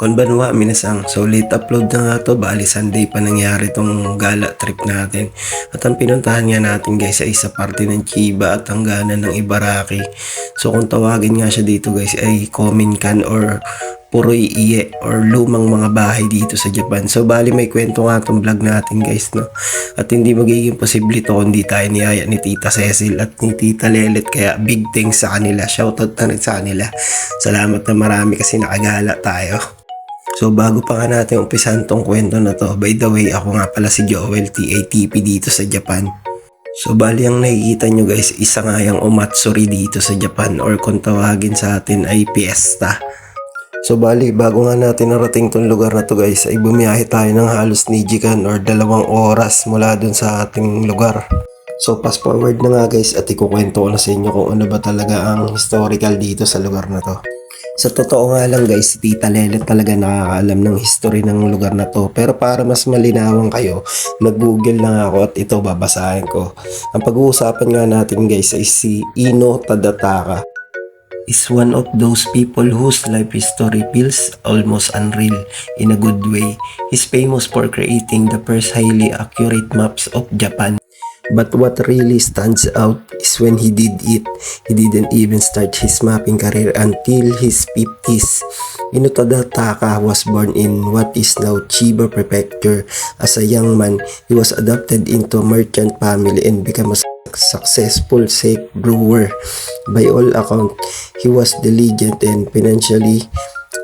Konbanwa, minasang. So late upload na nga to, bali Sunday pa nangyari tong gala trip natin. At ang pinuntahan nga natin guys ay sa parte ng Chiba at hangganan ng Ibaraki. So kung tawagin nga siya dito guys ay Kominkan or Puroy Iye or lumang mga bahay dito sa Japan. So bali may kwento nga tong vlog natin guys, no. At hindi magiging posible to kung di tayo niyaya ni Tita Cecil at ni Tita Lelet, kaya big thanks sa kanila. Shoutout na rin sa kanila. Salamat na marami kasi nakagala tayo. So bago pa nga natin umpisan tong kwento na to, by the way, ako nga pala si Joel TATP dito sa Japan. So bali ang nakikita nyo guys, isa nga yung Omatsuri dito sa Japan or kung tawagin sa atin ay Fiesta. So bali, bago nga natin narating tong lugar na to guys, ay bumiyahe tayo ng halos Nijikan or 2 oras mula dun sa ating lugar. So fast forward na nga guys at ikukwento ko na sa inyo kung ano ba talaga ang historical dito sa lugar na to. Sa totoo nga lang guys, si Tita Lelet talaga nakakaalam ng history ng lugar na to. Pero para mas malinawan kayo, mag-google lang ako at ito babasahin ko. Ang pag-uusapan nga natin guys ay si Ino Tadataka. Is one of those people whose life history feels almost unreal in a good way. He's famous for creating the first highly accurate maps of Japan. But what really stands out is when he did it. He didn't even start his mapping career until his 50s. Ino Tadataka was born in what is now Chiba Prefecture. As a young man, he was adopted into a merchant family and became a successful sake brewer. By all accounts, he was diligent and financially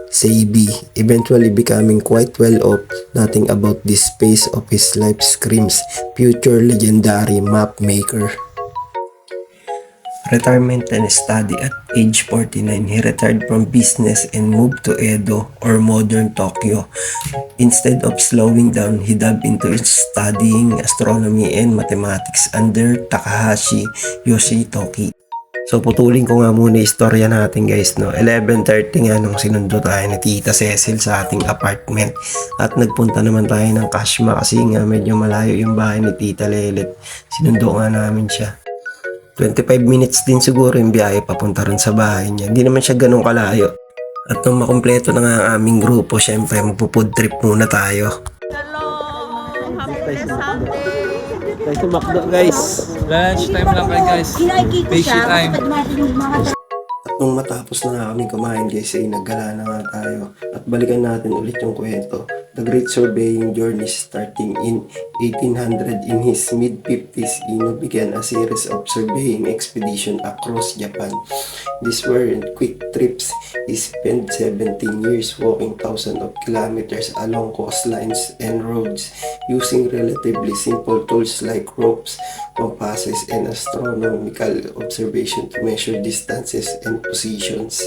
savvy, eventually becoming quite well off. Nothing about this phase of his life screams future legendary map maker. Retirement and study at age 49, he retired from business and moved to Edo or modern Tokyo. Instead of slowing down, he dived into studying astronomy and mathematics under Takahashi Yoshitoki. So putulin ko nga muna istorya natin guys, no. 11:30 nga nung sinundo tayo ni Tita Cecil sa ating apartment at nagpunta naman tayo ng Kashima kasi nga medyo malayo yung bahay ni Tita Lelet. Sinundo nga namin siya. 25 minutes din siguro yung biyahe papunta rin sa bahay niya. Hindi naman siya ganun kalayo. At nung makumpleto na nga ang aming grupo, syempre magpo-food trip muna tayo. Hello! Happy Sunday! Tayo sa McDo guys. Lunch time lang kayo guys. Basic time. At nung matapos na nga kami kumain guys ay naggala na nga tayo. At balikan natin ulit yung kwento. The Great Surveying Journey starting in 1800. In his mid-50s, Ino began a series of surveying expeditions across Japan. These weren't quick trips. He spent 17 years walking thousands of kilometers along coastlines and roads using relatively simple tools like ropes, compasses, and astronomical observation to measure distances and positions.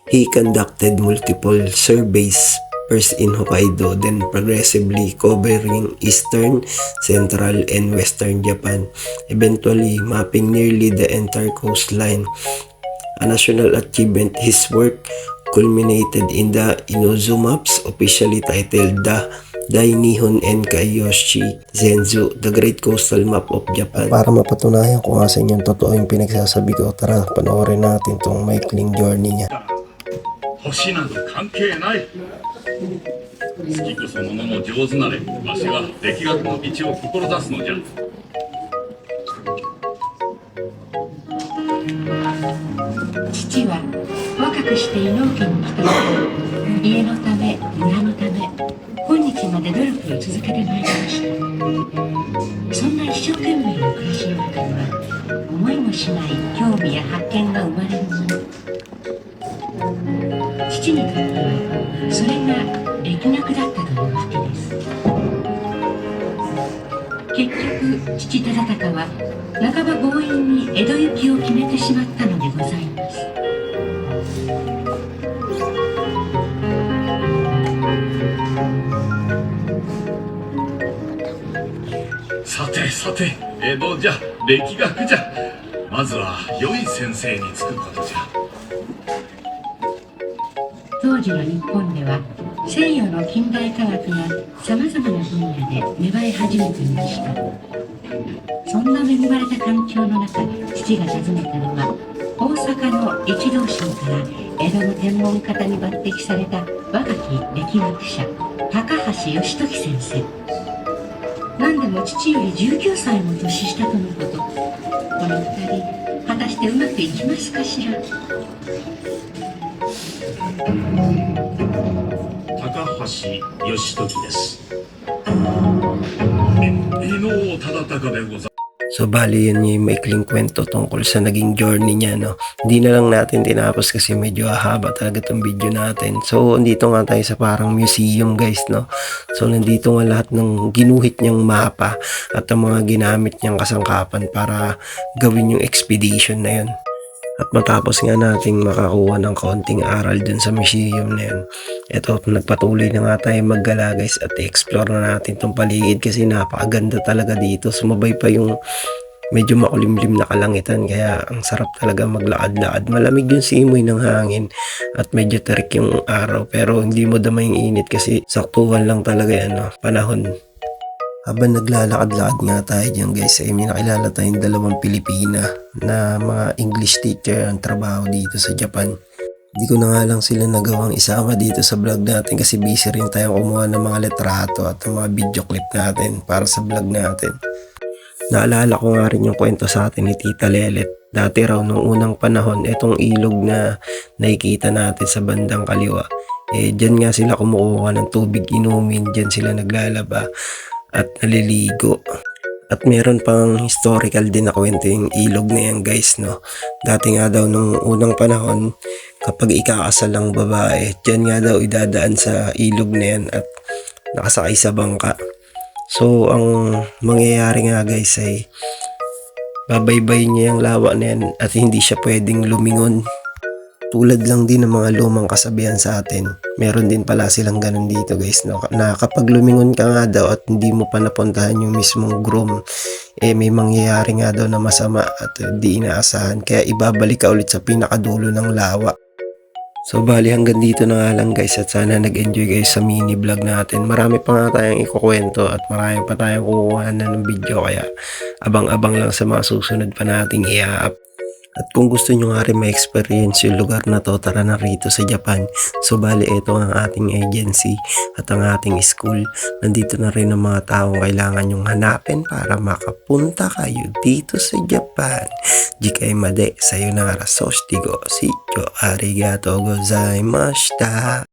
He conducted multiple surveys, first in Hokkaido, then progressively covering eastern, central, and western Japan, eventually mapping nearly the entire coastline. A national achievement, his work culminated in the Inozu Maps, officially titled the Dainihon Enkaiyoshi Zenzu, the Great Coastal Map of Japan. Para mapatunayan ko nga sa inyo totoo yung pinagsasabi ko, tara panoorin natin tong maikling journey niya. 星など関係ない。月こそものの上手なれ、わしは力学の道を志すのじゃ。父は若くして伊能家に来たが家のため村のため今日まで努力を続けてまいりました。そんな一生懸命な暮らしの中には思いもしない興味や発見が生まれるもの。父にとってはそれが力学だったというわけです。結局父忠敬は半ば強引に江戸行きを決めてしまったのでございます。さてさて、江戸じゃ、力学じゃ。まずは良い先生につくことじゃ。当時の日本では西洋の近代科学がさまざまな分野で芽生え始めていました。そんな恵まれた環境の中で父が訪ねたのは大阪の一道省から江戸の天文方に抜擢された若き力学者高橋義時先生。何でも父より19歳も年下とのこと。この二人果たしてうまくいきますかしら。高橋義時です。伊能忠敬でございます。So bali yun yung maikling kwento tungkol sa naging journey niya, no. Hindi na lang natin tinapos kasi medyo haba talaga tong video natin. So andito nga tayo sa parang museum guys, no. So nandito nga lahat ng ginuhit niyang mapa at ang mga ginamit niyang kasangkapan para gawin yung expedition na yun. At matapos nga nating makakuha ng kaunting aral dun sa museum na yun, eto, nagpatuloy na nga tayo maggala guys at i-explore na natin tong paligid kasi napakaganda talaga dito. Sumabay pa yung medyo makulimlim na kalangitan kaya ang sarap talaga maglakad-lakad. Malamig yung simoy ng hangin at medyo tarik yung araw pero hindi mo damay yung init kasi saktuhan lang talaga yan, no, panahon. Habang naglalakad-lakad nga tayo dyan guys, ay may nakilala tayong dalawang Pilipina na mga English teacher ang trabaho dito sa Japan. Hindi ko na nga lang sila nagawang isama dito sa vlog natin kasi busy rin tayo kumuha ng mga litrato at mga video clip natin para sa vlog natin. Naalala ko nga rin yung kwento sa atin ni Tita Lelet. Dati raw nung unang panahon, itong ilog na nakikita natin sa bandang kaliwa, dyan nga sila kumukuha ng tubig inumin, dyan sila naglalaba at naliligo. At meron pang historical din na kwento yung ilog na yan guys, no. Dati nga daw nung unang panahon, kapag ikakasal ang babae, dyan nga daw idadaan sa ilog na yan at nakasakay sa bangka. So ang mangyayari nga guys ay babaybay niya yung lawa na yan at hindi siya pwedeng lumingon. Tulad lang din ng mga lumang kasabihan sa atin, meron din pala silang ganun dito guys, no? Na kapag lumingon ka nga daw at hindi mo pa napuntahan yung mismong groom, may mangyayari nga daw na masama at di inaasahan kaya ibabalik ka ulit sa pinakadulo ng lawa. So bali hanggang dito na nga lang guys at sana nag-enjoy guys sa mini vlog natin. Marami pa nga tayong ikukwento at marami pa tayong kukuha na ng video kaya abang-abang lang sa mga susunod pa nating i-up. At kung gusto nyo nga rin ma-experience yung lugar na to, tara na rito sa Japan. So bali ito ang ating agency at ang ating school. Nandito na rin ang mga taong kailangan nyong hanapin para makapunta kayo dito sa Japan. Jikai made sayonara, soshitigo, shicho, arigatou gozaimashita.